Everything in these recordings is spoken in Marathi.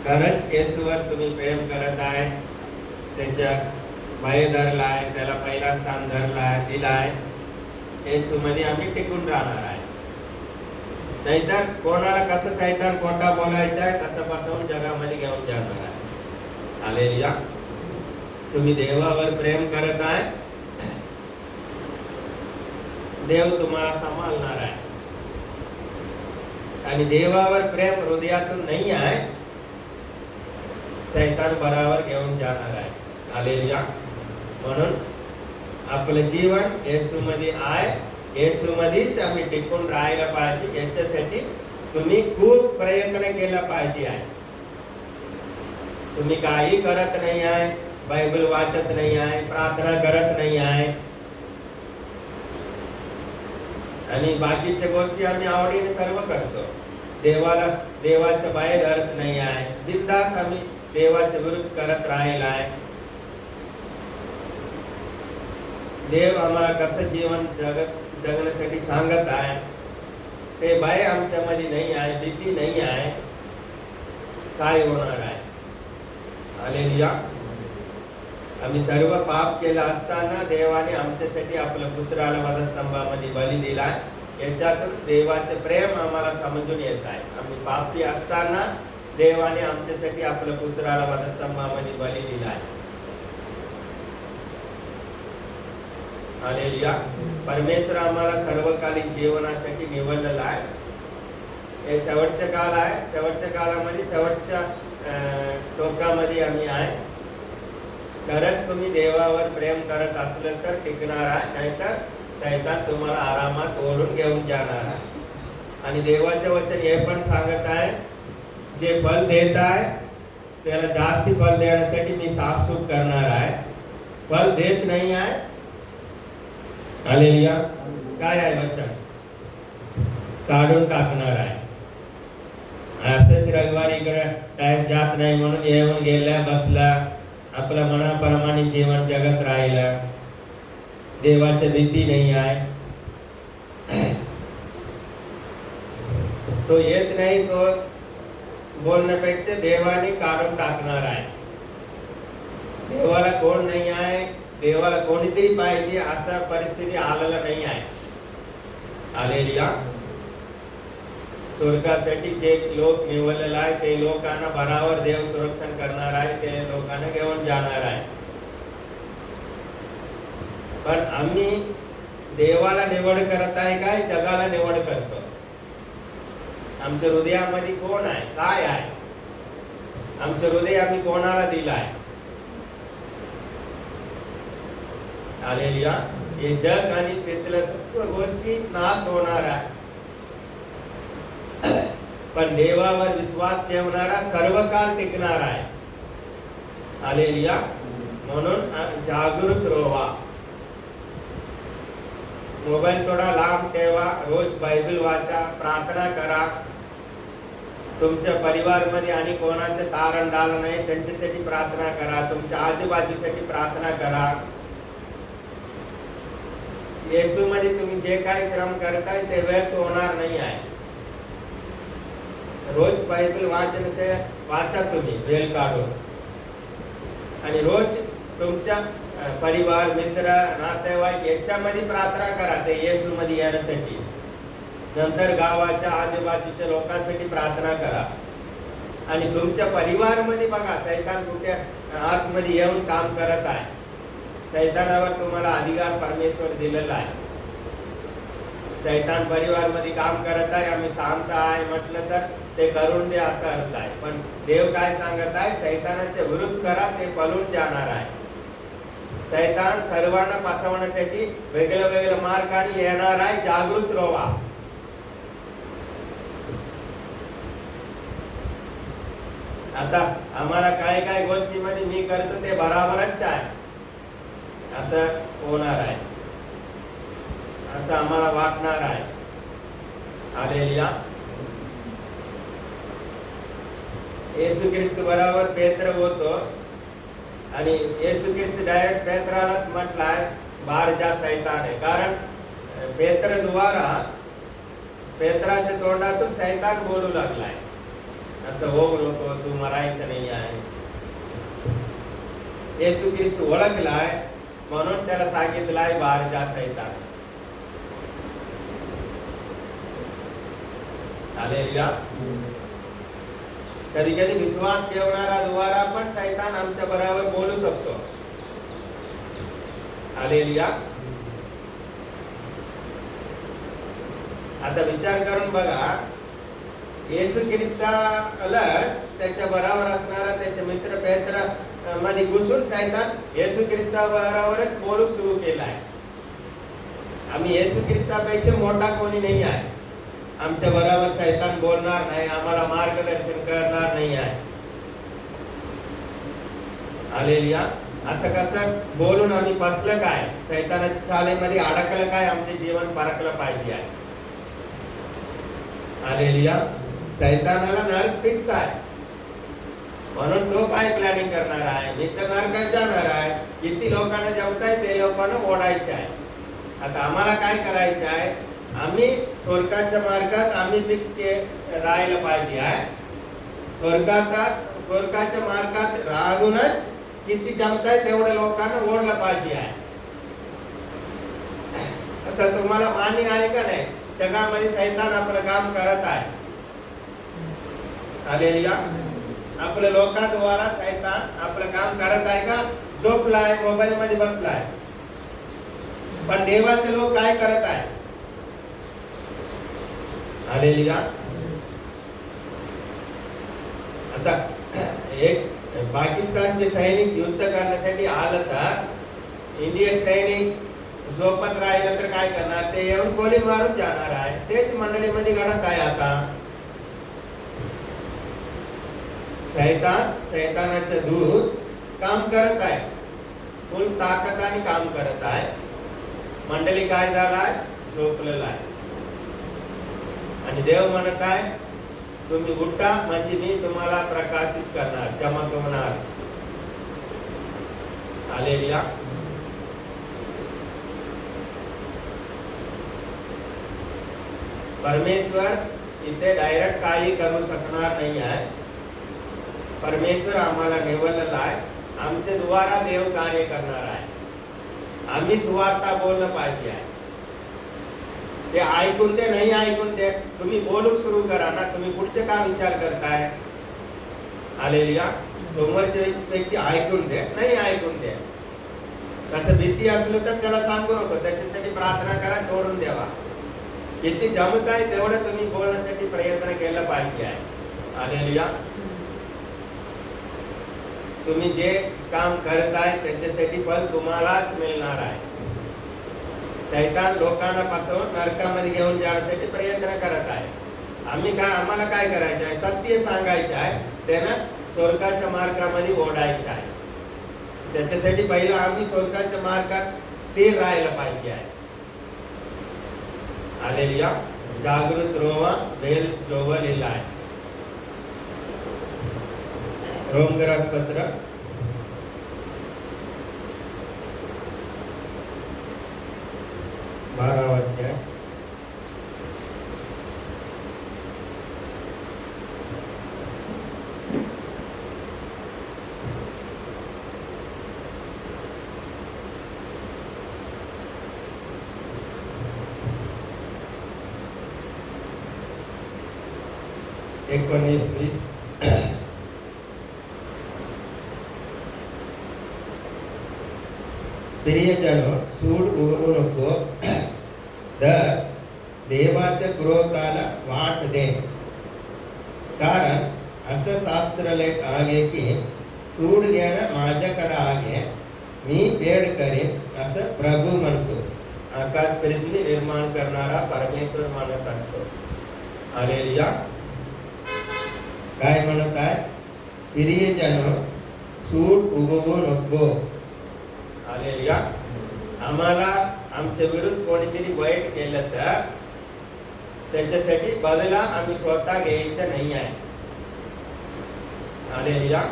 खरंच येशूवर तुम्ही प्रेम करत आहे, त्याच्या पाय धरलाय, त्याला पहिला स्थान धरलाय दिलाय, येशूमध्ये आम्ही टिकून राहणार आहे. नाहीतर कोणाला कसं सैतान खोटा बोलायचा आहे तसं बसवून जगामध्ये घेऊन जाणार आहे. हालेलुया. तुम्ही देवावर प्रेम करत आहे, देव तुम्हाला सांभाळणार आहे. आणि देवावर प्रेम हृदयातून नाही आहे, सैतान बराबर घेऊन जाणार आहे. हालेलुया. म्हणून आपलं जीवन येशूमध्ये आहे, येशूमध्येच आम्ही टिकून राहायला पाहिजे. याच्यासाठी तुम्ही खूप प्रयत्न केला पाहिजे आहे. तुम्ही काही करत नाही आहे, बायबल वाचत नाही आहे, प्रार्थना करत नाही आहे, आणि बाकीच्या गोष्टी आम्ही आवडीने सर्व करतो. देवाचं बाय धरत नाही आहे, बिनधास्त आम्ही देवाच्या विरुद्ध करत राहिला आहे. देव आम्हाला कसं जीवन जगण्यासाठी सांगत आहे, ते भय आमच्यामध्ये नाही आहे, भीती नाही आहे, काय होणार आहे. हालेलुया. आम्ही सर्व पाप केलं असताना देवाने आमच्यासाठी आपल्या पुत्राला वधस्तंभामध्ये बली दिला. याच्यातून देवाचे प्रेम आम्हाला समजून येत आहे. आम्ही पापी असताना देवाने आमच्यासाठी आपल्या पुत्राला वधस्तंभामध्ये बली दिला आहे. हालेलुया. परमेश्वर आम्हाला सर्वकालीन जीवनासाठी निवडलेला आहे. हे शेवटचा काळ आहे. शेवटच्या काळामध्ये शेवटच्या टोकामध्ये आम्ही आहे. खरंच तुम्ही देवावर प्रेम करत असलं तर टिकणार आहे, नाहीतर सैतान तुम्हाला आरामात ओढून घेऊन जाणार आहे. आणि देवाचे वचन हे पण सांगत आहे, जे फल देत आहे त्याला जास्ती फल देण्यासाठी मी साफसूफ करणार आहे. फल देत नाही आहे, हालेलुया, काय आहे वचन, काढून टाकणार आहे. असंच रविवारी इकडे टाइम जात नाही म्हणून येऊन गेला बसला, आपल्या मनाप्रमाणे जीवन जगत राहिला, देवाची भीती नाही आहे. तो येत नाही, तो बोलण्यापेक्षा देवाने काढून टाकणार आहे. देवाला कोण नाही आहे, देवाला कोणीतरी पाहिजे असा परिस्थिती आलेला नाही आहे. हालेलुया. स्वर्गासाठी जे लोक निवडलेला आहे ते लोकांना बराबर देव संरक्षण करणार आहे, ते लोकांना घेऊन जाणार आहे. पण आम्ही देवाला निवड करत आहे काय जगाला निवड करतो? आमच्या हृदयामध्ये कोण आहे, काय आहे? आमचं हृदय आम्ही कोणाला दिलं आहे? हालेलुया. हे जग आणि तिथल्या सर्व गोष्टी नाश होणार आहे, पण देवावर विश्वास ठेवणारा सर्व काळ टिकणार आहे. हालेलुया. म्हणून जागृत रहा. मोबाईल थोडा लांब ठेवा, रोज बायबल वाचा, प्रार्थना करा. तुमच्या परिवारामध्ये आणि कोणाचे तारण डाल नाही त्यांच्यासाठी प्रार्थना करा, तुमच्या आजूबाजूसाठी प्रार्थना करा. येशूमध्ये तुम्ही जे काही श्रम करताय ते व्यर्थ होणार नाही आहे. रोज बायबल वाचा तुम्ही वेळ काढून, आणि रोज तुमच्या परिवार, मित्र, नातेवाईक याच्यामध्ये प्रार्थना करा ते येशूमध्ये येण्यासाठी. नंतर गावाच्या आजूबाजूच्या लोकांसाठी प्रार्थना करा. आणि तुमच्या परिवारामध्ये बघा सैतान कुठे आतमध्ये येऊन काम करत आहे. सैतानावर तुम्हाला अधिकार परमेश्वर दिलेला आहे. सैतान परिवारमध्ये काम करत आहे, आम्ही शांत आहे म्हटलं तर ते करून दे असा अर्थ आहे. पण देव काय सांगत आहे, सैतानाच्या विरुद्ध करा, ते पळून जाणार आहे. सैतान सर्वांना फसवण्यासाठी वेगळ्या वेगळ्या मार्गाने येणार आहे. जागृत रहा. आता आम्हाला काय काय गोष्टीमध्ये मी करतो ते बराबरच आहे असं होणार आहे, असं आम्हाला वाटणार आहे. हालेलुया. येशू ख्रिस्त बरोबर पेत्र होतो, आणि येशू ख्रिस्त डायरेक्ट पेत्राला म्हटलाय बाहेर जा सैतान आहे. कारण पेत्र द्वारा पेत्राच्या तोंडातून सैतान बोलू लागलाय. असं होऊ नको, तू मरायचं नाही आहे. येशू ख्रिस्त ओळखलाय म्हणून त्याला सांगितलंय बाहेर जा सैतान. हालेलुया. कधी कधी विश्वास ठेवणारा द्वारा पण सैतान आमच्या बरोबर बोलू शकतो. हालेलुया. आता विचार करून बघा, येशू ख्रिस्ताला त्याच्या बरोबर असणारा त्याचे मित्र पेत्र मध्ये घुसून सैतान येशू ख्रिस्ता बरोबरच बोलू सुरू केलाय. आम्ही येशू ख्रिस्तापेक्षा मोठा कोणी नाही आहे. आमच्या बरोबर सैतान बोलणार नाही, आम्हाला मार्गदर्शन करणार नाही आहे. हालेलुया. असं कसं बोलून आम्ही फसलं काय, सैतानाच्या चालेमध्ये अडकलं काय, आमचे जीवन परखलं पाहिजे आहे. हालेलुया. सैतानाला नरक फिक्स आहे, म्हणून तो काय प्लॅनिंग करणार आहे, मी तर नरकात जाणार आहे. किती लोकांना जेवताय ते लोकांना ओढायचे आहे. आता आम्हाला काय करायचं आहे, आम्ही स्वर्गाच्या मार्गात आम्ही फिक्स राहायला पाहिजे आहे. स्वर्गाच्या मार्गात राहूनच किती जमताय तेवढ्या लोकांना ओढलं पाहिजे आहे. आता तुम्हाला मान्य आहे का नाही, जगामध्ये सैतान आपलं काम करत आहे. हालेलुया. आपल्या लोकांद्वारा सैतान आपलं काम करत आहे का, झोपलाय, मोबाईल मध्ये बसलाय. पण देवाचे लोक काय करत आहे. हालेलुया. आता एक पाकिस्तानचे सैनिक युद्ध करण्यासाठी आलं तर इंडियन सैनिक झोपत राहिलं तर काय करणार, ते येऊन गोळी मारून जाणार आहे. तेच मंडळीमध्ये घडत आहे. आता सैतानाचे दूत काम करत आहे, फुल ताकदीने काम करत आहे. मंडळी काय झालाय, झोपलेला आहे. आणि देव म्हणत आहे, तुम्ही उठा म्हणजे मी तुम्हाला प्रकाशित करणार, चमकवणार. हालेलुया. परमेश्वर इथे डायरेक्ट काही करू शकणार नाही आहे. परमेश्वर आम्हाला निवडलेला आहे, आमच्या द्वारा देव कार्य करणार आहे. आम्ही सुवार्ता बोललं पाहिजे आहे. ते ऐकून ते नाही ऐकून ते तुम्ही बोलू सुरू करा ना. तुम्ही पुढचे का विचार करताय. हालेलुया. समोरचे व्यक्ती ऐकून दे, नाही ऐकून दे. तसं भीती असलं तर त्याला सांगू नको, त्याच्यासाठी प्रार्थना करा, सोडून द्यावा. किती जमत आहे तेवढं तुम्ही बोलण्यासाठी प्रयत्न केला पाहिजे आहे. हालेलुया. तुम्ही जे काम करताय त्याच्यासाठी फल तुम्हालाच मिळणार आहे. सैतान लोकांना पासून नरकामध्ये घेऊन जाण्यासाठी प्रयत्न करत आहे. आम्हाला काय करायचं आहे, सत्य सांगायचं आहे, त्यांना स्वर्गाच्या मार्गामध्ये ओढायचं आहे. त्याच्यासाठी पहिला आम्ही स्वर्गाच्या मार्गात स्थिर राहायला पाहिजे आहे. हालेलुया. जागृत रोवा बेल जोवलेला आहे. रोमकरास पत्र 12 अध्याय 19-20. प्रियजनो, सूड उगवू नको, तर देवाच्या क्रोधाला वाट दे. कारण असं शास्त्रलेख आहे की सूड घेणं माझ्याकडे आहे, मी पेड करेन, असं प्रभू म्हणतो. आकाश पृथ्वी निर्माण करणारा परमेश्वर म्हणत असतो. हालेलुया. काय म्हणत आहे, प्रियजनो, सूड उगवू नको. हालेलुया. आम्हाला आमच्या विरुद्ध कोणीतरी वाईट केलं तर त्याच्यासाठी बदला आम्ही स्वतः घ्यायचा नाही आहे. हालेलुया.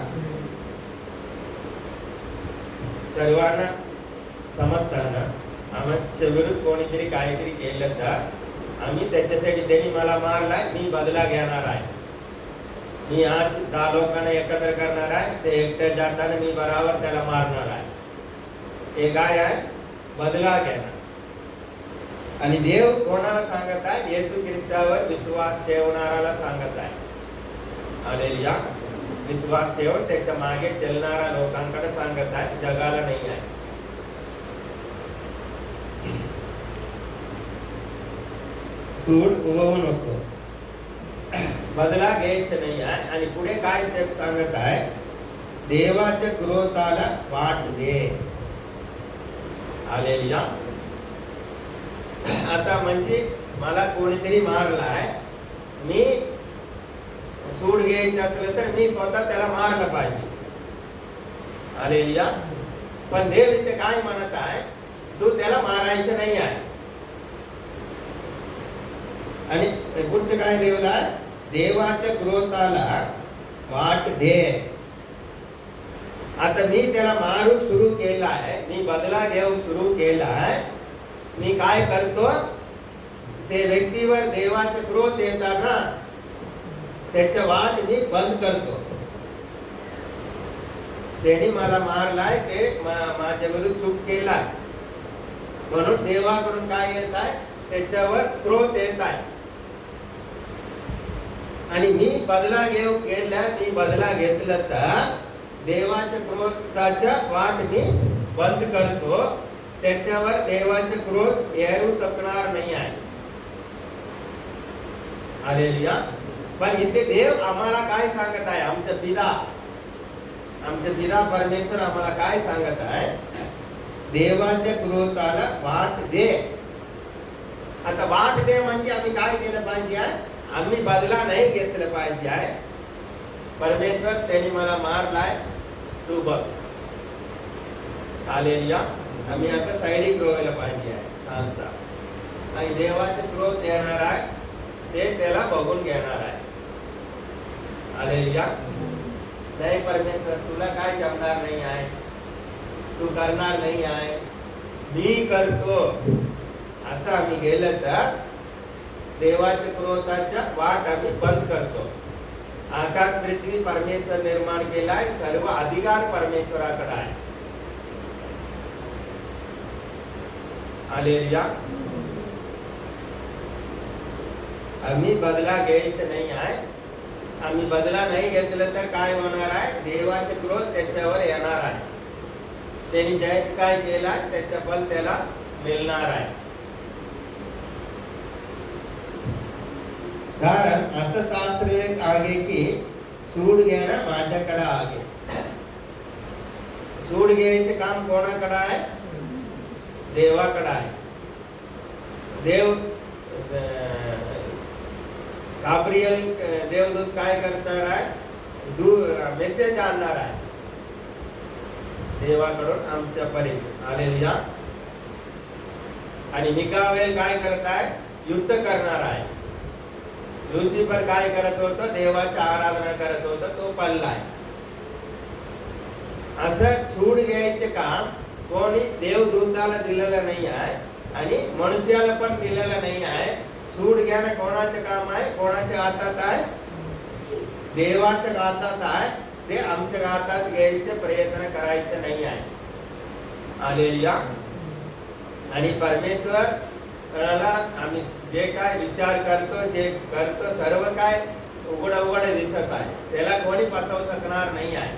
सर्वांना समजताना आमच्या विरुद्ध कोणीतरी काहीतरी केलं तर आम्ही त्याच्यासाठी, त्यांनी मला मारलाय, मी बदला घेणार आहे. मी आज 10 लोकांना एकत्र करणार आहे, ते एकट्या जाताना मी बराबर त्याला मारणार आहे. हे काय आहे? बदला घेणार. आणि देव कोणाला सांगत आहे? येशू ख्रिस्तावर विश्वास ठेवणाऱ्याला सांगत आहे. हालेलुया. विश्वास ठेवून त्याच्या मागे चलणाऱ्या लोकांकडे सांगत आहे, जगाला नाही आहे. सूड उगवू नको, बदला घ्यायचं नाही आहे. आणि पुढे काय स्टेप सांगत आहे? देवाच्या क्रोधाला वाट दे. हालेलुया. आता म्हणजे मला कोणीतरी मारलाय, मी सूड घ्यायचं असलं तर मी स्वतः त्याला मारलं पाहिजे. हालेलुया. पण देव इथे काय म्हणत आहे? तू त्याला मारायचं नाही आहे. आणि पुढचं काय देवला? देवाच्या क्रोधाला वाट दे. आता मी त्याला मारू सुरू केलाय, मी बदला घेऊ सुरू केलाय. मी काय करतो? ते व्यक्तीवर देवाचा क्रोध येताना त्याच्या वाट मी बंद करतो. त्यांनी मला मारलाय, ते माझ्या विरुद्ध चूक केलाय, म्हणून देवाकडून काय येत आहे? त्याच्यावर क्रोध येत आहे. आणि मी बदला मी बदला घेतलं तर देवाच्या क्रोधाच्या वाट मी बंद करतो. त्याच्यावर देवाचे क्रोध येऊ शकणार नाही आहे. हालेलुया. पण इथे देव आम्हाला काय सांगत आहे? आमचे पिता परमेश्वर आम्हाला काय सांगत आहे? देवाच्या क्रोधाला वाट दे. आता वाट दे म्हणजे आम्ही काय केलं पाहिजे आहे? आम्ही बदला नाही घेतलं पाहिजे आहे. परमेश्वर त्यांनी मला मारलाय, तू बघ. हालेलुया. आम्ही आता साइडिक रोवायला पाहिजे आहे, शांत. आणि देवाचे क्रोध येणार आहे, ते त्याला बघून घेणार आहे. हालेलुया. नाही परमेश्वर, तुला काय जमणार नाही आहे, तू करणार नाही आहे, मी करतो, असं आम्ही गेलं तर देवाच्या क्रोधाच्या वाट आम्ही बंद करतो. आकाश पृथ्वी परमेश्वर निर्माण केलाय, सर्व अधिकार परमेश्वराकडे आहे. हालेलुया. आम्ही बदला घ्यायचं नाही आहे. आम्ही बदला नाही घेतलं तर काय होणार आहे? देवाचे क्रोध त्याच्यावर येणार आहे. त्यांनी जे काय केला त्याच्या फल त्याला मिळणार आहे. कारण असं शास्त्र आगे की सूड घेणं माझ्याकडे आगे. सूड घ्यायचे काम कोणाकडे आहे? देवाकडे आहे. देव गाब्रिएल देवदूत काय करणार आहे? मेसेज आणणार आहे देवाकडून आमच्या पर्यंत. हालेलुया. आणि मिकाएल काय करत आहे? युद्ध करणार आहे. लुसिफर काय करत होता? देवाची आराधना करत होता, तो पडलाय. असं सूड घ्यायचे काम कोणी देवदूताला दिलेलं नाही आहे आणि मनुष्याला पण दिलेलं नाही आहे. सूड घेणं कोणाचं काम आहे? कोणाच्या हातात आहे? देवाच्या हातात आहे. ते आमच्या हातात घ्यायचे प्रयत्न करायचे नाही आहे. हालेलुया. आणि परमेश्वराला आम्ही जे काय विचार करतो, जे करतो, सर्व काय उघड दिसत आहे. त्याला कोणी फसवू शकणार नाही आहे.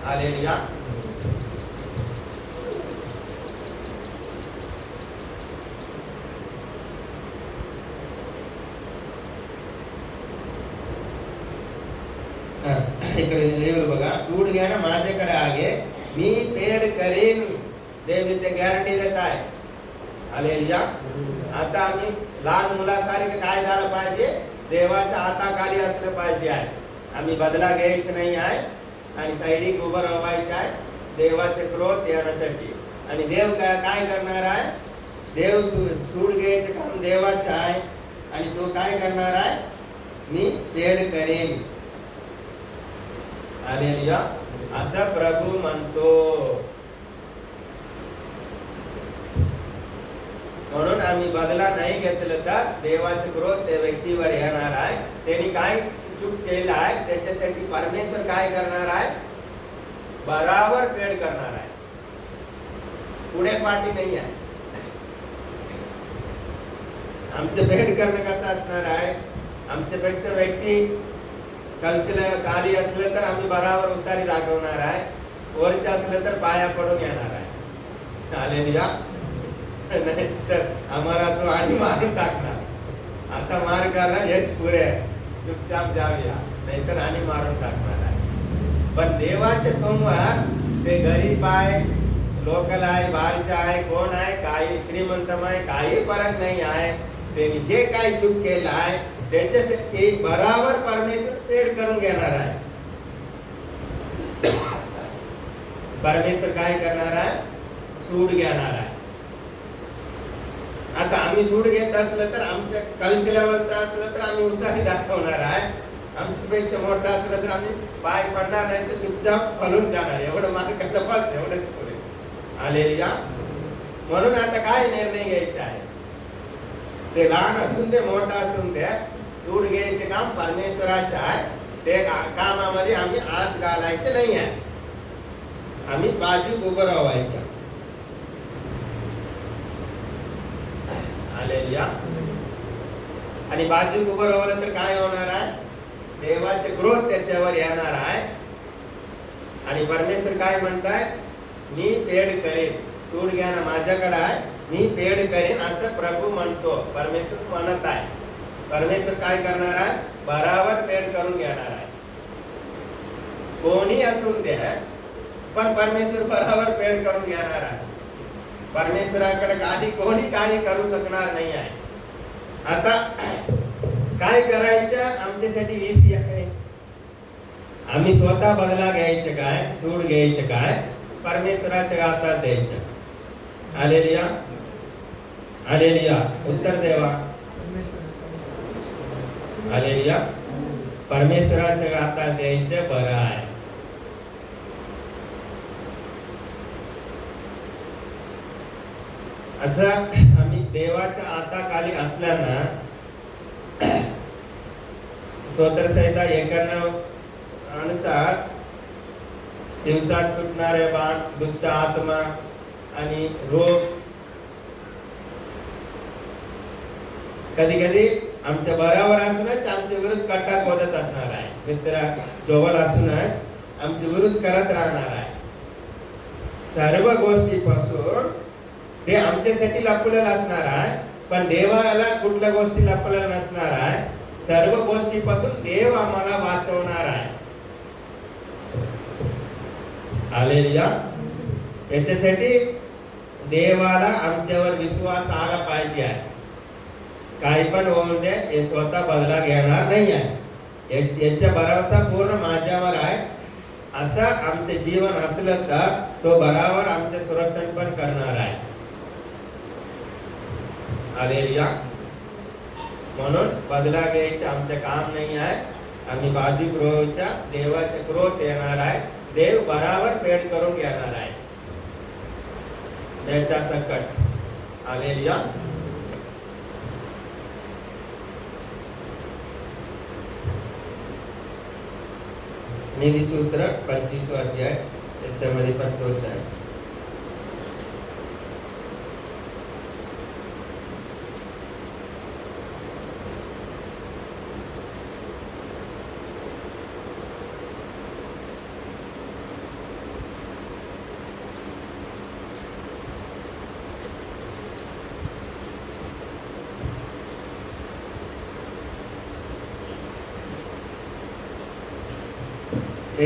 हालेलुया. इकडे लेवल बघा. सूड घ्या माझ्याकडे आगे, मी पेड करीन. देव इथे गॅरंटी देत आहे. हालेलुया. आता आम्ही लहान मुलासारखे काय झालं पाहिजे? देवाच्या हाताखाली असलं पाहिजे आहे. आम्ही बदला घ्यायचं नाही आहे आणि साइडिक उभं राहायचं आहे देवाचे क्रोध येण्यासाठी. आणि देव काय करणार आहे? देव सूड घ्यायचे काम देवाचं आहे आणि तो काय करणार आहे? मी पेड करेन. हालेलुया. असं प्रभू म्हणतो. म्हणून आम्ही बदला नाही घेतलं तर देवाचे क्रोध त्या व्यक्तीवर येणार आहे. त्यांनी काय चूक केला आहे त्याच्यासाठी परमेश्वर काय करणार आहे? बराबर पेड करणार आहे. पुढे पाठी नाही आहे. आमचे पेड करणं कसं असणार आहे? आमचे फक्त व्यक्ती कलचल काली असलं तर आम्ही बराबर उसारी दाखवणार आहे, वरचे असलं तर पाया पडून येणार आहे. हालेलुया. नाही तर आम्हाला तो आणि मारून टाकणार. आता मार खाला हेच पुरे आहे, चुपचाप जाऊया, नाहीतर आणि मारून टाकणार आहे. पण देवाचे सोमवार ते गरीब आहे, लोकल आहे, बाहेरचे आहे, कोण आहे, काही श्रीमंत आहे, काही फरक नाही आहे. त्यांनी जे काही चूक केलं आहे त्याच्यासाठी बराबर परमेश्वर पेड करून घेणार आहे. परमेश्वर काय करणार आहे? सूड घेणार आहे. आता आम्ही सूड घेत असलं तर आमच्या कल्चरवरचं असलं तर आम्ही उत्साही दाखवणार आहे. आमच्यापेक्षा मोठा असलं तर आम्ही पाय पडणार नाही, तर चुपचाप फलून जाणार. एवढं मार्ग बस, एवढंच पुरे. हालेलुया. म्हणून आता काय निर्णय घ्यायचा आहे? ते लहान असून दे मोठा असून दे, सूड घ्यायचे काम परमेश्वराचे आहे. ते कामामध्ये आम्ही आत घालायचं नाही आहे. आम्ही बाजू उभं राहायच्या. हालेलुया. आणि बाजू उभं राहिलं तर काय होणार आहे? देवाचे क्रोध त्याच्यावर येणार आहे. आणि परमेश्वर काय म्हणताय? मी पेड करेन. सूड घ्या ना, माझ्याकडे आहे, मी पेड करेन असं प्रभू म्हणतो. परमेश्वर म्हणत आहे. परमेश्वर काय करणार आहे? बराबर पेड करून घेणार आहे. कोणी असून द्या, पण परमेश्वर बराबर पेड करून घेणार आहे. परमेश्वराकडे काही कोणी काही करू शकणार नाही आहे. आता काय करायचं आमच्यासाठी इसी आहे. आम्ही स्वतः बदला घ्यायचं काय, सूड घ्यायचं काय, परमेश्वराच्या हातात द्यायचं. हालेलुया. हालेलुया. उत्तर देवा. हालेलुया. परमेश्वराच्या हातात द्यायचं बरं आहे. आता आम्ही देवाच्या हाताखाली असल्यानं स्तोत्र संहिता 91 अनुसार दिवसात सुटणारे बाण, दुष्ट आत्मा आणि रोग कधी कधी आमच्या बराबर असूनच आमच्या विरुद्ध कट्टा खोदत असणार आहे. मित्र जवळ असूनच आमच्या विरुद्ध करत राहणार आहे. सर्व गोष्टीपासून ते आमच्यासाठी लपलेलं असणार आहे. पण देवाला कुठल्या गोष्टी लपलेल्या नसणार आहे. सर्व गोष्टीपासून देव आम्हाला वाचवणार आहे. हालेलुया. याच्यासाठी देवाला आमच्यावर विश्वास आला पाहिजे आहे. काही पण होऊन दे, हे स्वतः बदला घेणार नाही आहे. याचा भरोसा पूर्ण माझ्यावर आहे. असं आमचे जीवन असलं तर तो बराबर आमचे सुरक्षण पण करणार आहे. हालेलुया. म्हणून बदला घ्यायचं आमचं काम नाही आहे. आम्ही बाजू गृहाच्या देवाचे क्रोध येणार आहे. देव बराबर पेड करून घेणार आहे त्याच्या सकट. हालेलुया. नीतिसूत्र 25 अध्याय त्याच्यामध्ये पण तोच आहे.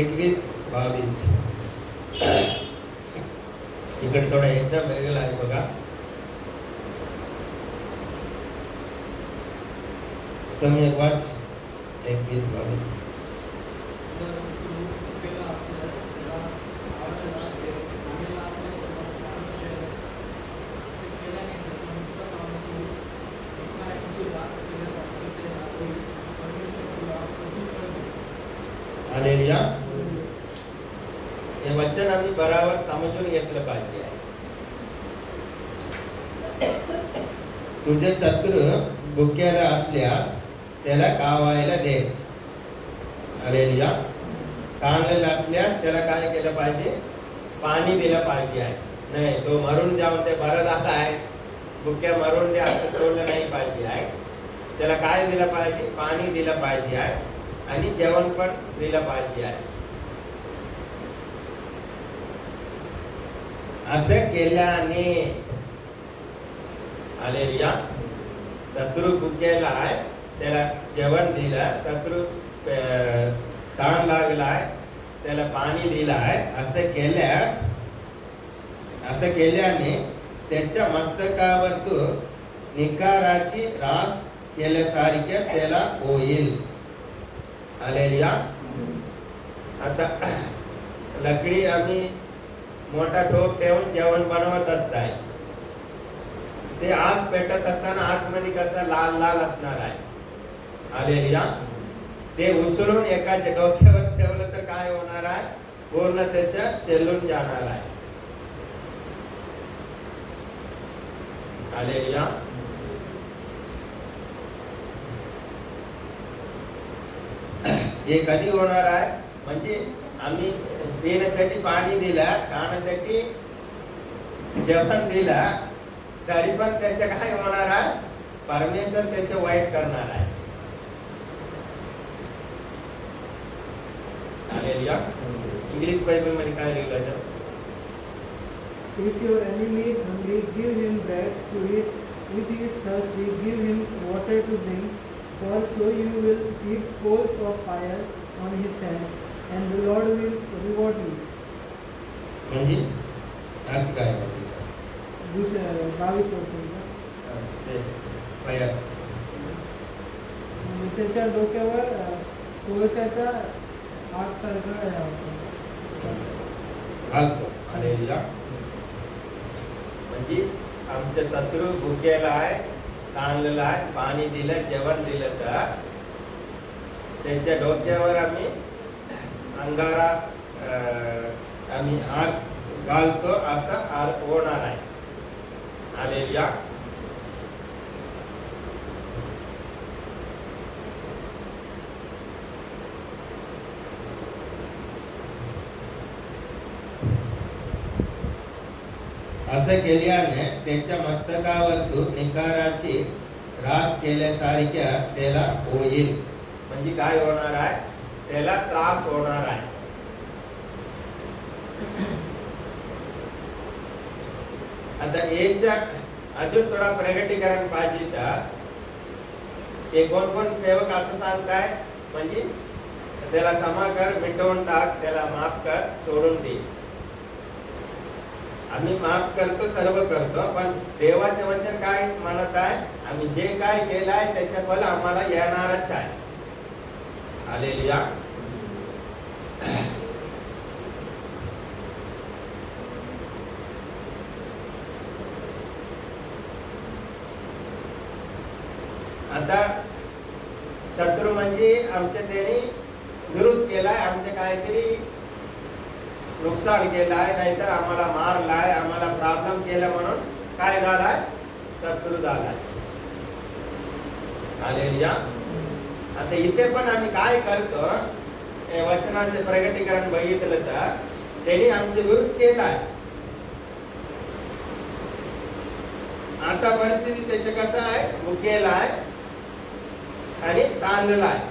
एकवीस 22 इकडे थोडा एकदम वेगळा आहे बघा. सम्यक वाच 21-22. हालेलुया. हे वचन आम्ही बराबर समजून घेतलं पाहिजे. तुझे शत्रू भुकेला असल्यास त्याला खावायला दे. हालेलुया. ताणलेला असल्यास त्याला काय केलं पाहिजे? पाणी दिलं पाहिजे आहे. नाही तो मरून जाऊन ते बरं झालं आहे, भुक्या मरून दे असं सोडलं नाही पाहिजे आहे. त्याला काय दिलं पाहिजे? पाणी दिलं पाहिजे आहे आणि जेवण पण दिलं पाहिजे आहे. असं केल्याने हालेलुया शत्रू भुकेला आहे त्याला जेवण दिलं, शत्रू ताण लागलाय त्याला पाणी दिलं आहे. असं केल्याने त्याच्या मस्तकावर तो निकाराची रास केल्यासारखे त्याला होईल. हालेलुया. आता लकडी आम्ही मोठा टोप ठेवून जेवण बनवत असताय, ते आग पेटत असताना आतमध्ये कसं लाल लाल असणार आहे. हालेलुया. ते उचलून एकाच्या डोक्यावर ठेवलं तर काय होणार आहे? पूर्ण त्याच्या चेलून जाणार आहे. हालेलुया. हे कधी होणार आहे? म्हणजे आम्ही पिण्यासाठी पाणी दिलं, खाण्यासाठी जेवण दिलं, तरी पण त्याच्या काय होणार आहे? परमेश्वर त्याचे वाईट करणार आहे. हालेलुया. इंग्लिश बायबल मध्ये काय लिहिलं आहे? If your enemy is hungry, give him bread to eat. If he is thirsty, give him water to drink. For so you will heap coals of fire on his head, and the Lord will reward you. म्हणजे अर्थ काय आहे त्याचा? 22 वर्षांचा. त्याच्या डोक्यावर कोळशाचा आग सारखं घालतो. हालेलुया. म्हणजे आमचे शत्रू भुकेला आहे, ताणलेला आहे, पाणी दिलं, जेवण दिलं तर त्याच्या डोक्यावर आम्ही अंगारा आम्ही आग घालतो असं होणार आहे. हालेलुया. असं केल्याने त्याच्या मस्तकावर तो निकाराची रास केल्यासारख्या त्याला होईल. म्हणजे काय होणार आहे? त्याला त्रास होणार आहे. आता याच्या अजून थोडा प्रगटीकरण पाहिजे तर हे कोण कोण सेवक असं सांगताय? म्हणजे त्याला क्षमा कर, मिटवून टाक, त्याला माफ कर, सोडून दे. आम्ही माफ करतो, सर्व करतो, पण देवाचे वचन काय म्हणत आहे? आम्ही जे काय केलं आहे त्याच्या फल आम्हाला येणारच आहे. हालेलुया. आता शत्रू म्हणजे आमच्या त्याने विरोध केलाय, आमचे काहीतरी नुकसान केलाय, नाहीतर आम्हाला मारलाय, आम्हाला प्रॉब्लेम केला म्हणून काय झालाय? शत्रू झालाय. हालेलुया. आता इथे पण आम्ही काय करतो? वचनाचे प्रगटीकरण बघितलं तर त्यांनी आमचे विरोध केलाय. आता परिस्थिती त्याचे कसं आहे? भुकेला आहे आणि ताणलेला आहे.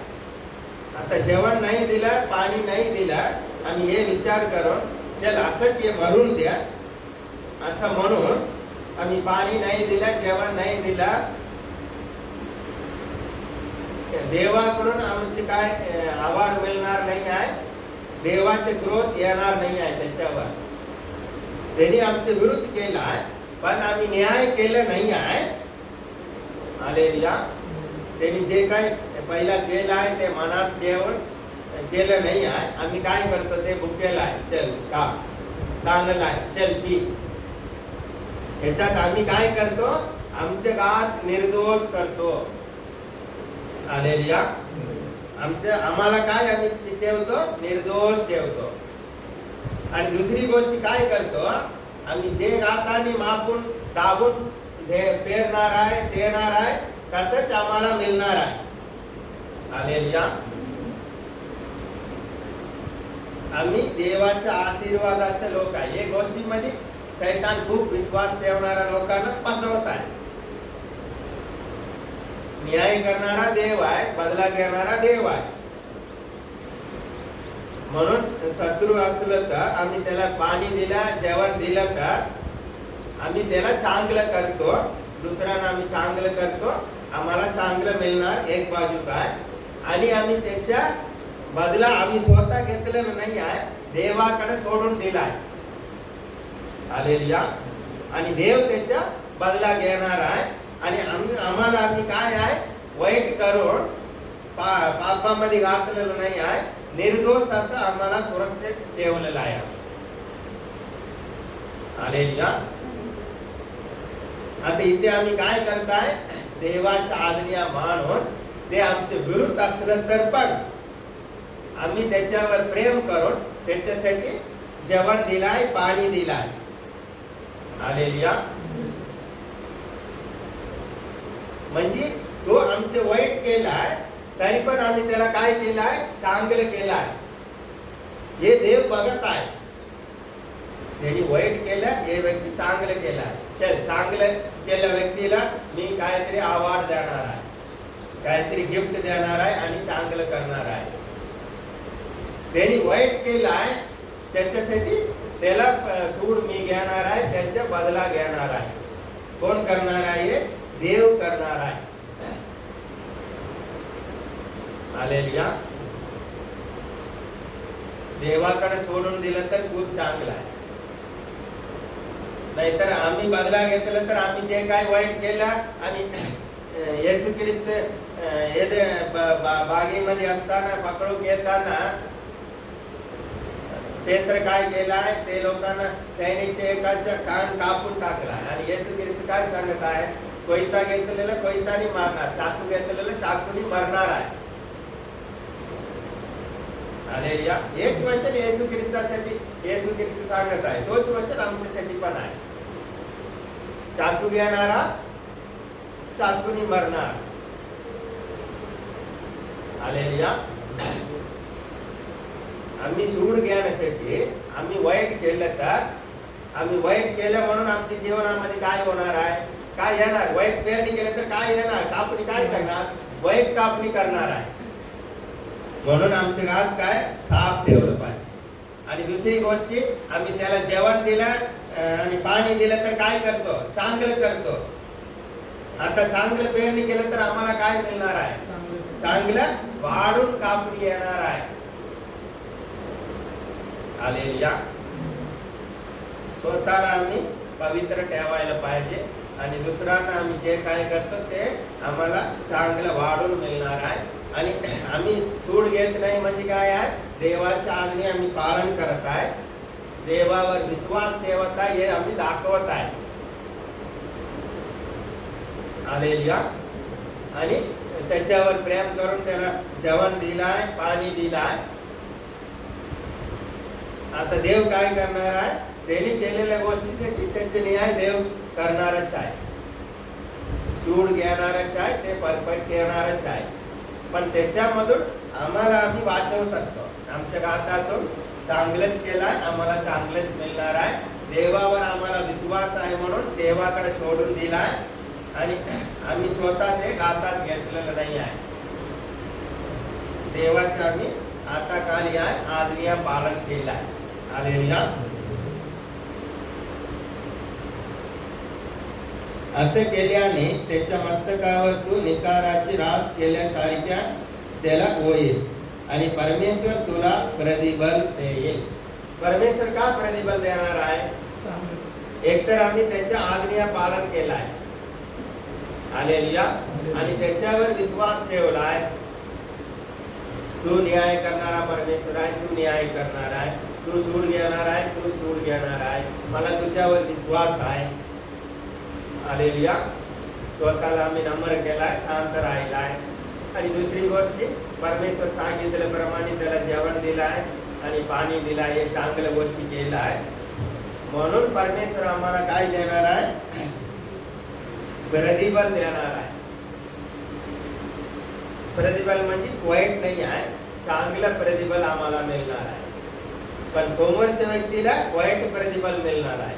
आता जेवण नाही दिलं, पाणी नाही दिलं, आम्ही हे विचार करून चल असंच हे भरून द्या असं म्हणून आम्ही पाणी नाही दिलं, जेवण नाही दिलं, देवाकडून आमची काय आवाज मिळणार नाही आहे, देवाचे क्रोध येणार नाही आहे त्याच्यावर. त्यांनी आमचे विरोध केला आहे, पण आम्ही न्याय केलं नाही आहे. हालेलुया. त्यांनी जे काय पहिला केलं आहे ते मनात ठेवून केलं नाही आहे. आम्ही काय करतो? ते भुकेला आहे, चल का, ताणला आहे, चल पी. ह्याच्यात आम्ही काय करतो? आमच्या गावात निर्दोष करतो. हालेलुया. आम्हाला काय आम्ही ठेवतो? निर्दोष ठेवतो. आणि दुसरी गोष्ट काय करतो? आम्ही जे गातानी मापून दाबून पेरणार आहे, देणार आहे, तसंच आम्हाला मिळणार आहे. हालेलुया. आम्ही देवाच्या आशीर्वादाचे लोक आहे. या गोष्टीमध्येच शैतान खूप विश्वास ठेवणाऱ्या लोकांना फसवत आहे. न्याय करणारा देव आहे, बदला घेणारा देव आहे. म्हणून शत्रू असलं तर आम्ही त्याला पाणी दिलं, जेवण दिलं तर आम्ही त्याला चांगलं करतो, दुसऱ्यांना आम्ही चांगलं करतो, आम्हाला चांगलं मिळणार एक बाजू काय. आणि आम्ही त्याच्या बदला आम्ही स्वतः घेतलेलं नाही आहे, देवाकडे सोडून दिलाय. हालेलुया. आणि देव त्याच्या बदला घेणार आहे. आणि आम्ही काय आहे, वाईट करून पापामध्ये घातलेलं नाही आहे, निर्दोष असं आम्हाला सुरक्षित ठेवलेलं आहे. हालेलुया. आता इथे आम्ही काय करताय, देवाच्या आज्ञा मानून ते आमचे विरुद्ध असलं तर पण आम्ही त्याच्यावर प्रेम करून त्याच्यासाठी जेवण दिलाय, पाणी दिलाय. हालेलुया. म्हणजे तो आमचे वाईट केलाय तरी पण आम्ही त्याला काय केलाय, चांगलं केलाय. हे देव बघत आहे. त्यांनी वाईट केलं, हे व्यक्ती चांगलं केलाय. चल, चांगलं केल्या व्यक्तीला मी काहीतरी अवॉर्ड देणार आहे, काहीतरी गिफ्ट देणार आहे आणि चांगलं करणार आहे. त्यांनी वाईट केलाय त्याच्यासाठी त्याला सूड मी घेणार आहे, त्याचा बदला घेणार आहे. कोण करणार आहे? देव करणार आहे. हालेलुया. देवाकडे सोडून दिलं तर खूप चांगलं आहे. नाहीतर आम्ही बदला घेतला तर आम्ही जे काय वाईट केलं आणि येशू ख्रिस्त बागेमध्ये असताना पकडून घेताना पेत्र काय केलाय, ते लोकांना सैनिकचे एकाच्या कान कापून टाकलाय. आणि येशू ख्रिस्त काय सांगत आहे, कोयता घेतलेलं कोयतानी मारणार, चाकू घेतलेलं चाकूनी मरणार आहे. हालेलुया. हेच वचन येशू ख्रिस्तासाठी येशू ख्रिस्त सांगत आहे. तोच वचन आमच्यासाठी पण आहे. चाकू घेणारा चाकूनी मरणार. हालेलुया. आम्ही सूड घेण्यासाठी आम्ही वाईट केलं तर आम्ही वाईट केलं म्हणून आमच्या जीवनामध्ये काय होणार आहे, काय येणार? वाईट पेरणी केलं तर काय येणार? कापणी काय करणार? वाईट कापणी करणार आहे. म्हणून आमच्या घरात काय साफ ठेवलं पाहिजे. आणि दुसरी गोष्टी, आम्ही त्याला जेवण दिलं आणि पाणी दिलं तर काय करतो? चांगलं करतो. आता चांगलं पेरणी केलं तर आम्हाला काय मिळणार आहे? चांगलं वाढून कापणी येणार आहे. हालेलुया. स्वतःला आम्ही पवित्र ठेवायला पाहिजे आणि दुसऱ्यांना आम्ही जे काय करतो ते आम्हाला चांगलं वाढून मिळणार आहे. आणि आम्ही सूड घेत नाही म्हणजे काय आहे, देवाच्या आज्ञा आम्ही पालन करत आहे, देवावर विश्वास ठेवत आहे, हे आम्ही दाखवत आहे. हालेलुया. आणि त्याच्यावर प्रेम करून त्याला जेवण दिलाय, पाणी दिलाय. आता देव काय करणार आहे, त्यांनी केलेल्या गोष्टीसाठी त्याचे न्याय देव करणारच आहे. सूड घेणारच आहे, ते परफेक्ट येणारच आहे. पण त्याच्यामधून आम्हाला आम्ही वाचवू शकतो. आमच्या हातातून चांगलंच केलाय, आम्हाला चांगलंच मिळणार आहे. देवावर आम्हाला विश्वास आहे म्हणून देवाकडे सोडून दिलाय आणि आम्ही स्वतः ते हातात घेतलेलं नाही आहे. देवाचं आम्ही हाताखाली आहे, आज्ञा पालन केलाय. हालेलुया. असे केल्याने त्याच्या मस्तकावर तू निकाराची रास केल्यासारख्या त्याला होईल आणि परमेश्वर तुला प्रतिफल देईल. परमेश्वर का प्रतिफल देणार आहे? एकतर आम्ही त्याच्या आज्ञा पालन केलाय. हालेलुया. आणि त्याच्यावर विश्वास ठेवलाय. तू न्याय करणारा परमेश्वर आहे, तू न्याय करणार आहे, तू सूड घेणार आहे, तू सूड घेणार आहे. मला तुझ्यावर विश्वास आहे. हालेलुया. स्वतःला आम्ही नम्र केलाय, शांत राहिलाय. आणि दुसरी गोष्ट, परमेश्वर सांगितल्याप्रमाणे त्याला जेवण दिलाय आणि पाणी दिलाय, हे चांगल्या गोष्टी केलाय. म्हणून परमेश्वर आम्हाला काय देणार आहे? प्रतिफल देणार आहे. प्रतिफल म्हणजे वाईट नाही आहे, चांगलं प्रतिफल आम्हाला मिळणार आहे. पण समोरच्या व्यक्तीला वाईट प्रतिफल मिळणार आहे.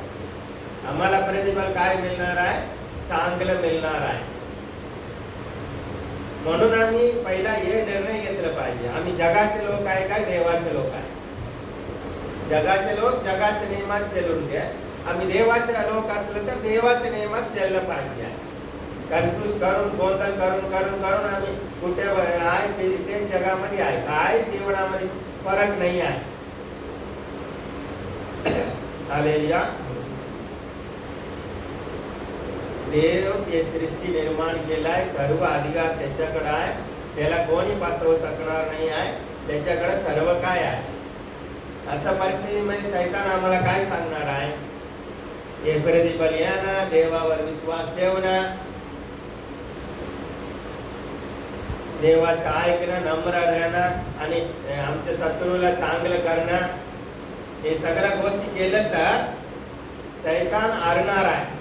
आम्हाला प्रतिफल काय मिळणार आहे? चांगलं मिळणार आहे. म्हणून आम्ही पहिला हे निर्णय घेतला पाहिजे, आम्ही जगाचे लोक आहे काय देवाचे लोक आहे? जगाचे लोक जगाच्या नियमात चालून द्या, आम्ही देवाचे लोक असलं तर देवाच्या नियमात चाललं पाहिजे. कन्फ्यूज करून गोंधळ करून करून करून आम्ही कुठे आहे ते जगामध्ये आहे, काय जीवनामध्ये फरक नाही आहे. हालेलुया. देव हे सृष्टी निर्माण केलाय, सर्व अधिकार त्याच्याकडे आहे, त्याला कोणी पासवू शकणार नाही आहे, त्याच्याकडे सर्व काय आहे. अशा परिस्थितीमध्ये सैतान आम्हाला काय सांगणार आहे? हे प्रतिफल येणं, देवावर विश्वास ठेवणं, देवाचं ऐकणं, नम्र राहणं आणि आमच्या शत्रूला चांगलं करणं, हे सगळ्या गोष्टी केल्या तर सैतान हारणार आहे.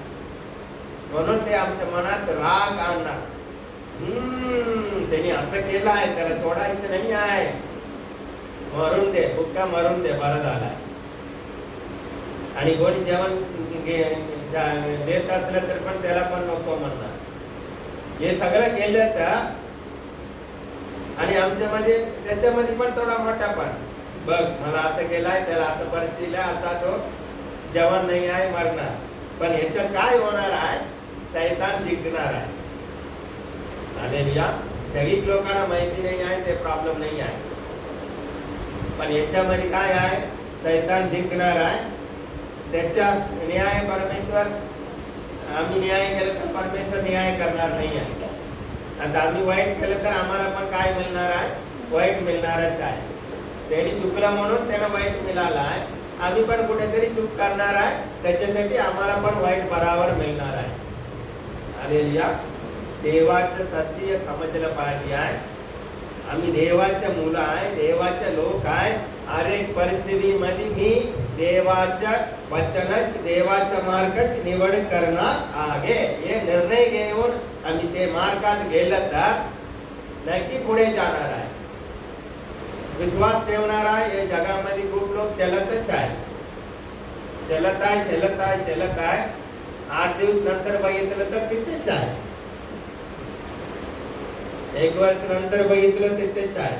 म्हणून ते आमच्या मनात राग आणणार. त्यांनी असं केलं आहे, त्याला सोडायचं नाही आहे, मरून दे, बुक्का मरून दे, बरं झालाय. आणि कोणी जेवण देत असलं तर पण त्याला पण नको म्हणणार. हे सगळं केलं तर आणि आमच्यामध्ये त्याच्यामध्ये पण थोडा मोठा पण बघ मला असं केलंय, त्याला असं परिस्थिती आता तो जेवण नाही आहे, मरणार. पण ह्याच्यात काय होणार आहे? सैतान जिंकणार आहे. हालेलुया. जगिक लोकांना माहिती नाही आहे, ते प्रॉब्लेम नाही आहे, पण याच्यामध्ये काय आहे? सैतान जिंकणार आहे. त्याच्या न्याय परमेश्वर, आम्ही न्याय केलं तर परमेश्वर न्याय करणार नाही आहे. आता आम्ही वाईट केलं तर आम्हाला पण काय मिळणार आहे? वाईट मिळणारच आहे. त्यांनी चुकलं म्हणून त्यांना वाईट मिळाला आहे, आम्ही पण कुठेतरी चूक करणार आहे, त्याच्यासाठी आम्हाला पण वाईट बराबर मिळणार आहे. हालेलुया. देवाचं सत्य समजलं पाहिजे आहे. आम्ही देवाचे मुलं आहे, देवाचे लोक आहे. हर एक परिस्थितीमध्ये मी देवाच्या वचनच, देवाच्या मार्गच निवड करणार आहे. हे निर्णय घेऊन आम्ही ते मार्गात गेलं तर नक्की पुढे जाणार आहे. विश्वास ठेवणार आहे. हे जगामध्ये खूप लोक चलतच आहे, चलत आहे, चलत आहे, चलत आहे. 8 दिवस नंतर बघितलं तर तिथेच आहे, 1 वर्ष नंतर बघितलं तिथेच आहे.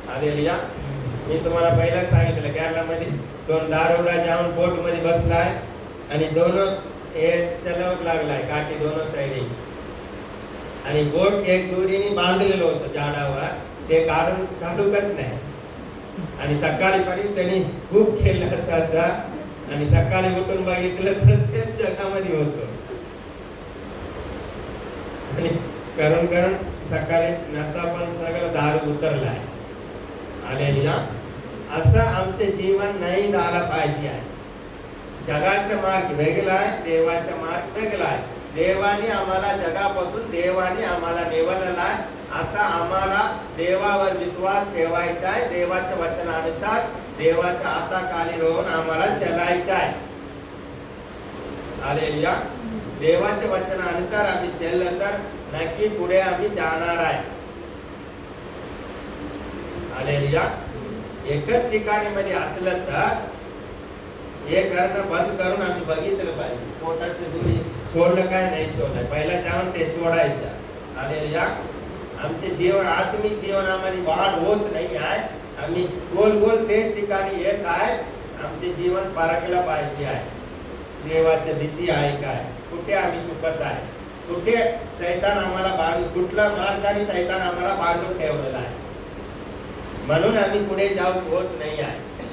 हालेलुया. मी तुम्हाला पहिला सांगितलं, केरळामध्ये 2 दारोडा जाऊन बोट मध्ये बसलाय आणि दोन हे चलव लागलाय, काठी दोनों साईडे, आणि बोट एक दोरीने बांधलेलं होतं झाडावर, ते काढूकच नाही. आणि सकाळी पर्यंत त्यांनी खूप खेळलं असा, आणि सकाळी उठून बघितलं तर तेच जगामध्ये होतो. आणि करून करून सकाळी नसा पण सगळं दारू उतरलाय. हालेलुया. असं आमचे जीवन नाही झालं पाहिजे आहे. जगाचा मार्ग वेगळा आहे, देवाचा मार्ग वेगळा आहे. देवाने आम्हाला जगापासून देवाने आम्हाला निवडलेला आहे. आता आम्हाला देवावर विश्वास ठेवायचा आहे. देवाच्या वचनानुसार देवाच्या हाताखाली राहून आम्हाला चालायचं आहे. हालेलुया. देवाच्या वचनानुसार आम्ही चाललं तर नक्की पुढे आम्ही जाणार आहे. हालेलुया. एकच ठिकाणी मध्ये असलं तर हे करणं बंद करून आम्ही बघितलं पाहिजे, पोटाची दुरी सोडलं काय नाही सोडलं, पहिला जाऊन ते सोडायचं. हालेलुया. आमचे जीवन आत्मिक जीवनामध्ये वाढ होत नाही आहे. आम्ही गोल गोल तेच ठिकाणी येत आहे. आमचे जीवन परखलं पाहिजे आहे. देवाची भीती आहे काय, कुठे आम्ही चुकत आहे, कुठे सैतान आम्हाला कुठला मार्गाने सैतान आम्हाला बांधून ठेवलेला आहे, म्हणून आम्ही पुढे जाऊ होत नाही आहे.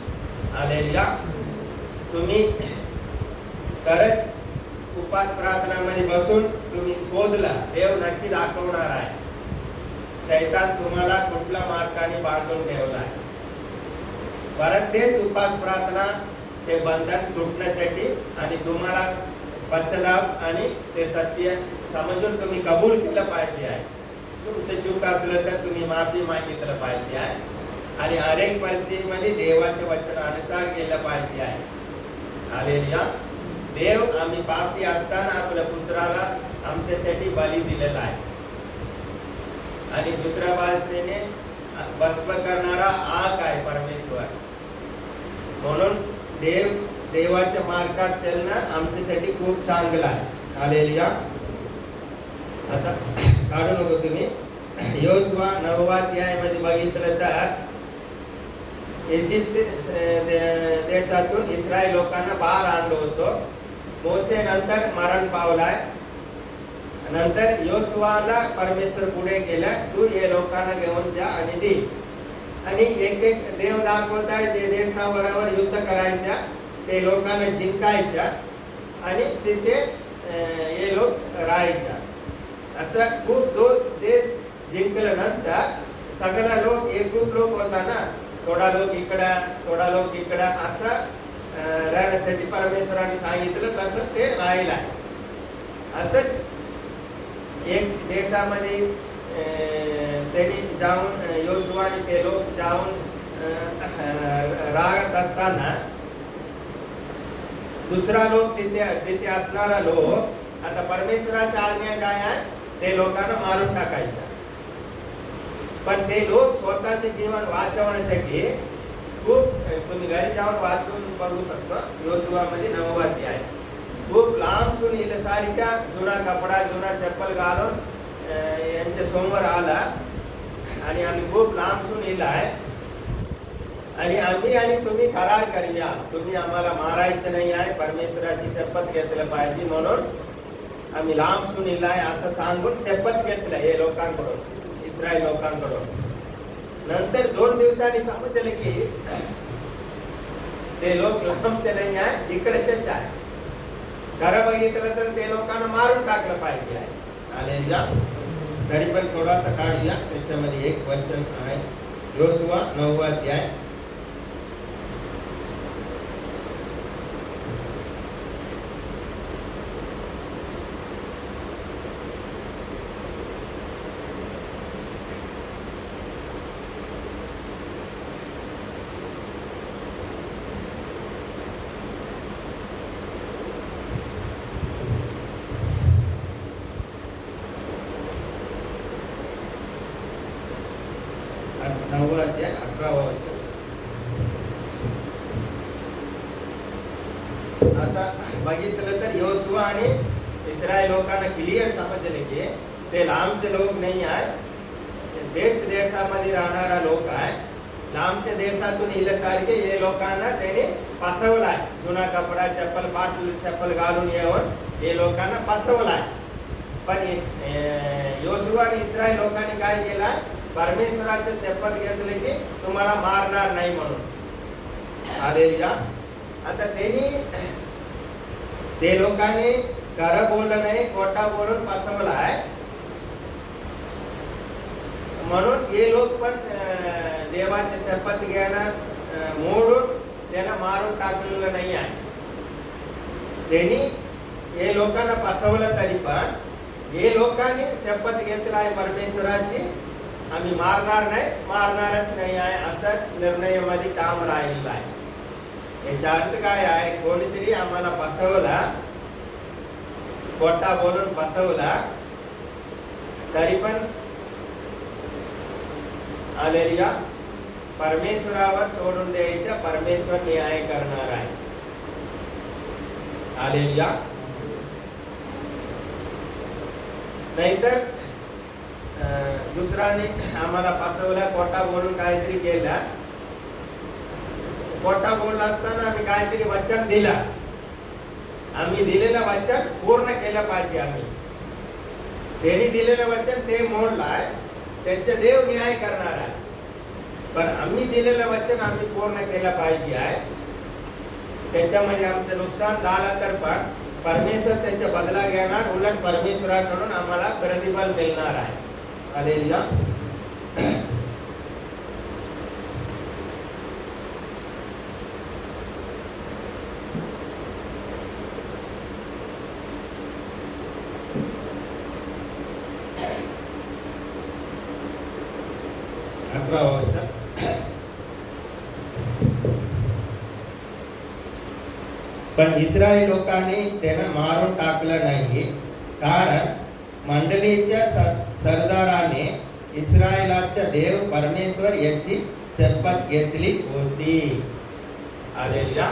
हालेलुया. तुम्ही खरंच उपास प्रार्थनामध्ये बसून तुम्ही शोधला, देव नक्की दाखवणार आहे सैतान तुम्हाला कुठल्या मार्गाने बांधून ठेवला आहे. परत तेच उपास प्रार्थना ते बंधन तुटण्यासाठी आणि तुम्हाला पश्चाताप आणि ते सत्य समजून तुम्ही कबूल केलं पाहिजे आहे. तुमचं चूक असलं तर तुम्ही माफी मागितलं पाहिजे आहे आणि हर एक परिस्थितीमध्ये देवाच्या वचनानुसार गेलं पाहिजे आहे. हालेलुया. देव आम्ही पापी असताना आपल्या पुत्राला आमच्यासाठी बली दिलेला आहे आणि दुसऱ्या बाजूने भस्म करणारा आग आहे परमेश्वर. म्हणून देवाच्या मार्गात चालणं आमच्यासाठी खूप चांगलं आहे. हालेलुया. आता काढू नको तुम्ही. योशुआ 9 अध्यायामध्ये बघितलं तर इजिप्त देशातून इस्रायल लोकांना बाहेर आणलं होतं. मोसे नंतर मरण पावलाय. नंतर योशुआला परमेश्वर पुढे गेला, तू हे लोकांना घेऊन जा आणि दे. आणि एक एक देव दाखवत आहे ते देशाबरोबर युद्ध करायच्या, ते लोकांना जिंकायच्या आणि तिथे हे लोक राहायच्या. असं खूप देश जिंकल्यानंतर सगळा लोक एक ग्रुप लोक होता ना, थोडा लोक इकडं थोडा लोक इकडं असं राहण्यासाठी परमेश्वराने सांगितलं, तसं ते राहिलं आहे. असंच एक देशामध्ये त्यांनी जाऊन योशुआ आणि ते लोक जाऊन राहत असताना दुसरा लोक तिथे असणारा लोक आता परमेश्वराच्या आज्ञा काय आहे, ते लोकांना मारून टाकायच्या. पण ते लोक स्वतःचे जीवन वाचवण्यासाठी खूप, तुम्ही घरी जाऊन वाचून बघू शकता, योशुआमध्ये 9 अध्याय, खूप लांबसून इल्यासारख्या जुना कपडा जुना चप्पल घालून यांच्या समोर आला आणि आम्ही खूप लांबसून इलाय आणि आम्ही आणि तुम्ही करार करूया, तुम्ही आम्हाला मारायचं नाही आहे, परमेश्वराची शपथ घेतलं पाहिजे म्हणून आम्ही लांबसून इलाय असं सांगून शपथ घेतलं हे लोकांकडून, इस्रायल लोकांकडून. नंतर 2 दिवसांनी समजलं की ते लोक लांबचे नाही आहे, इकडेच आहे. खरं बघितलं तर ते लोकांना मारून टाकलं पाहिजे आहे. हालेलुया. तरी पण थोडासा काढूया, त्याच्यामध्ये एक वचन आहे, योशुआ 9 अध्याय. अध्याय 11 वचन. आता बघितलं तर योशुआ आणि इस्रायल लोकांना क्लिअर समजले की ते लांबचे लोक नाही आहेत, तेच देशामध्ये राहणारा लोक आहे. लांबच्या देशातून इल्यासारखे हे लोकांना त्याने फसवलाय. जुना कपडा चप्पल पाटल चप्पल घालून येऊन हे लोकांना फसवलाय. पण योशुआ आणि इस्रायल लोकांनी काय केलं, परमेश्वराचे शपथ घेतले की तुम्हाला मारणार नाही म्हणून. हालेलुया. आता ते लोकांनी खरं बोललं नाही, खोटा बोलून फसवलाय. म्हणून हे लोक पण देवाचे शपथ घेणं मोडून त्यांना मारून टाकलेलं नाही आहे. त्यांनी हे लोकांना फसवलं, तरी पण हे लोकांनी शपथ घेतला आहे परमेश्वराची, आम्ही मारणार नाही, मारणारच नाही आहे, असं निर्णयामध्ये काम राहिलेलं आहे. याचा अर्थ काय आहे, कोणीतरी आम्हाला फसवला, खोटा बोलून फसवला, तरी पण हालेलुया परमेश्वरावर सोडून द्यायचं, परमेश्वर न्याय करणार आहे. हालेलुया. नाहीतर दुसऱ्याने आम्हाला फसवला, खोटा बोलून काहीतरी केला. खोटा बोलला असताना आम्ही काहीतरी वचन दिला, आम्ही दिलेलं वचन पूर्ण केलं पाहिजे. आम्ही त्यांनी दिलेलं वचन ते मोडलाय, त्याचे देव न्याय करणार आहे. पण आम्ही दिलेलं वचन आम्ही पूर्ण केलं पाहिजे आहे. त्याच्यामध्ये आमचं नुकसान झालं तर पण परमेश्वर त्याचा बदला घेणार, उलट परमेश्वराकडून आम्हाला प्रतिफल मिळणार आहे. हालेलुया. पण इस्रायल लोकांनी त्यांना मारून टाकलं नाही, कारण मंडळीच्या सरदाराने इस्रायलाचा देव परमेश्वर याची शपथ घेतली होती. हालेलुया.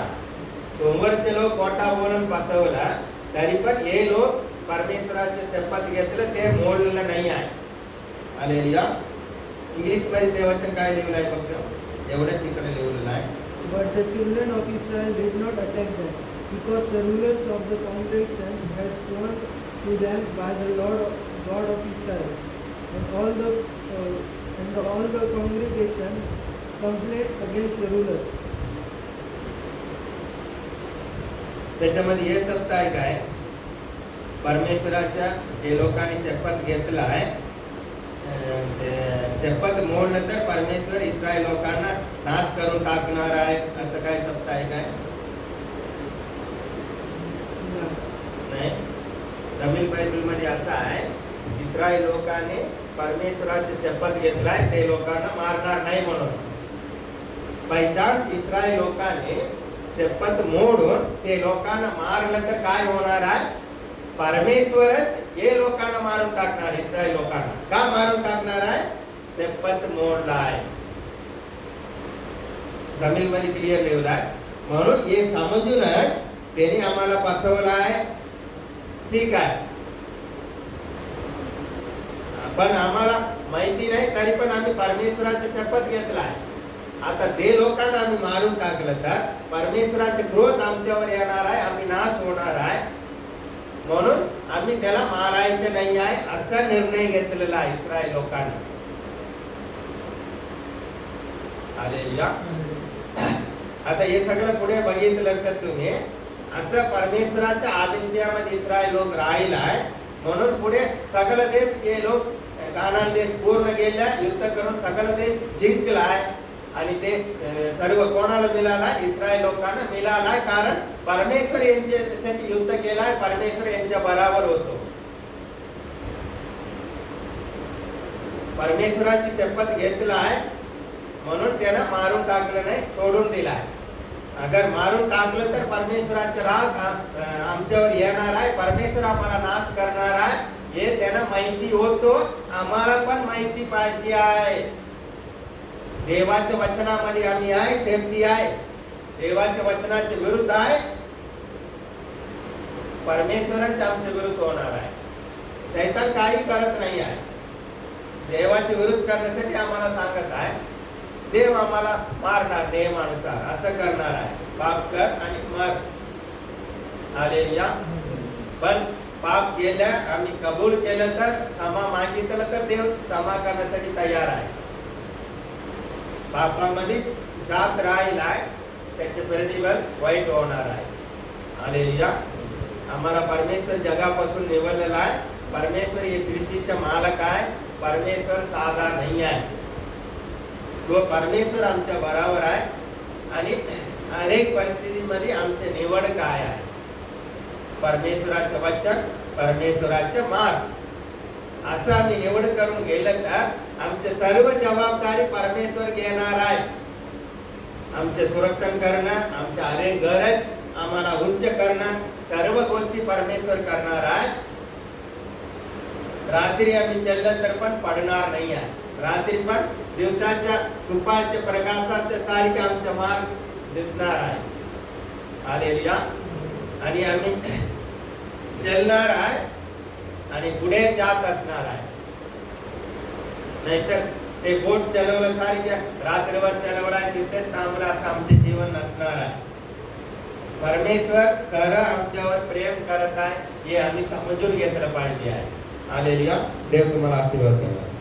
सोमवारचे लोक खोटा बोलून फसवला तरी पण हे लोक परमेश्वराचे शपथ घेतलं ते मोडलेलं नाही आहे. हालेलुया. इंग्लिश मध्ये ते वचन काय लिहिलं आहे फक्त एवढंच इकडे लिहिलेलं आहे. But the children of Israel did not attack them, because the rulers of the congregation had sworn to them by the Lord God of Israel. And all the congregation complained against the rulers. त्याच्यामध्ये हे शब्द आहे काय, परमेश्वराच्या हे लोकांनी शपथ घेतला आहे, शपथ मोडलं तर परमेश्वर इस्रायल लोकांना नाश करून टाकणार आहे, असं काय शब्द आहे काय? नाही. तमिळ बायबल मध्ये असं आहे, इस्रायल लोकांनी परमेश्वराचे शपथ घेतलाय ते लोकांना मारणार नाही म्हणून. बाय चान्स इस्रायल लोकांनी शपथ मोडून ते लोकांना मारलं तर काय होणार आहे? परमेश्वरच हे लोकांना मारून टाकणार. इस्रायल लोकांना का मारून टाकणार आहे? शपथ मोडला आहे. तमिळ मध्ये क्लिअर लिहिलं आहे. म्हणून हे समजूनच त्यांनी आम्हाला फसवलं आहे. ठीक आहे, पण आम्हाला माहिती नाही तरी पण आम्ही परमेश्वराचा शपथ घेतलाय. आता ते लोकांना आम्ही मारून टाकलं तर परमेश्वराचे क्रोध आमच्यावर येणार आहे, आम्ही नाश होणार आहे. म्हणून आम्ही त्याला मारायचे नाही आहे असा निर्णय घेतलेला आहे इस्रायल लोकांनी. हालेलुया. आता हे सगळं पुढे बघितलं तर तुम्ही असं परमेश्वराच्या आदित्यामध्ये इस्रायल लोक राहिला आहे. म्हणून पुढे सगळं देश हे लोक कानान देश पूर्ण गेला, युद्ध करून सगळं देश जिंकलाय. आणि ते सर्व कोणाला मिळाला? इस्रायल लोकांना मिळालाय. कारण परमेश्वर यांच्यासाठी युद्ध केलाय, परमेश्वर यांच्या बरोबर होतो. परमेश्वराची शपथ घेतलाय म्हणून त्याला मारून टाकलं नाही, सोडून दिलाय. अगर मारून टाकलं तर परमेश्वराचा राग आमच्यावर येणार आहे, परमेश्वर आम्हाला नाश करणार आहे हे त्यांना माहिती होतो. आम्हाला पण माहिती पाहिजे आहे. देवाच्या वचनामध्ये आम्ही आहे, सेफ्टी आहे. देवाच्या वचनाच्या विरुद्ध आहे, परमेश्वरच आमच्या विरुद्ध होणार आहे. शैतान काही करत नाही आहे. देवाच्या विरुद्ध करण्यासाठी आम्हाला सांगत आहे. देव आम्हाला मारणार नियमानुसार, असं करणार आहे. पाप कर आणि मर. हालेलुया. पण पाप केलं, आम्ही कबूल केलं तर, क्षमा मागितलं तर देव क्षमा करण्यासाठी तयार आहे. पापामध्येच जात राहिलाय त्याचे प्रतिफल वाईट होणार आहे. हालेलुया. आम्हाला परमेश्वर जगापासून निवडलेला आहे. परमेश्वर हे सृष्टीचा मालक आहे. परमेश्वर साधा नाही आहे. तो परमेश्वर आमच्या बरोबर आहे आणि अनेक परिस्थितीमध्ये आमचे निवड काय आहे? परमेश्वराचं वचन, परमेश्वराचे मार्ग. असं आम्ही निवड करून गेलं तर आमचे सर्व जबाबदारी परमेश्वर घेणार आहे. आमचे संरक्षण करणं, आमचे अनेक गरज आम्हाला उच्च करणं, सर्व गोष्टी परमेश्वर करणार आहे. रात्री आम्ही चाललं तर पण पडणार नाही आहे. रात्री पण दिवसाच्या दुपारच्या प्रकाशाच्या सारखे आमचा मार्ग दिसणार आहे. हालेलुया. आणि आम्ही चालणार आहे आणि पुढे जात असणार आहे. नाहीतर ते बोट चालवलं सारख्या रात्रभर चालवला तिथेच थांबला असं आमचे जीवन नसणार आहे. परमेश्वर खरं आमच्यावर प्रेम करत आहे हे आम्ही समजून घेतलं पाहिजे आहे. हालेलुया. देव तुम्हाला आशीर्वाद देणार.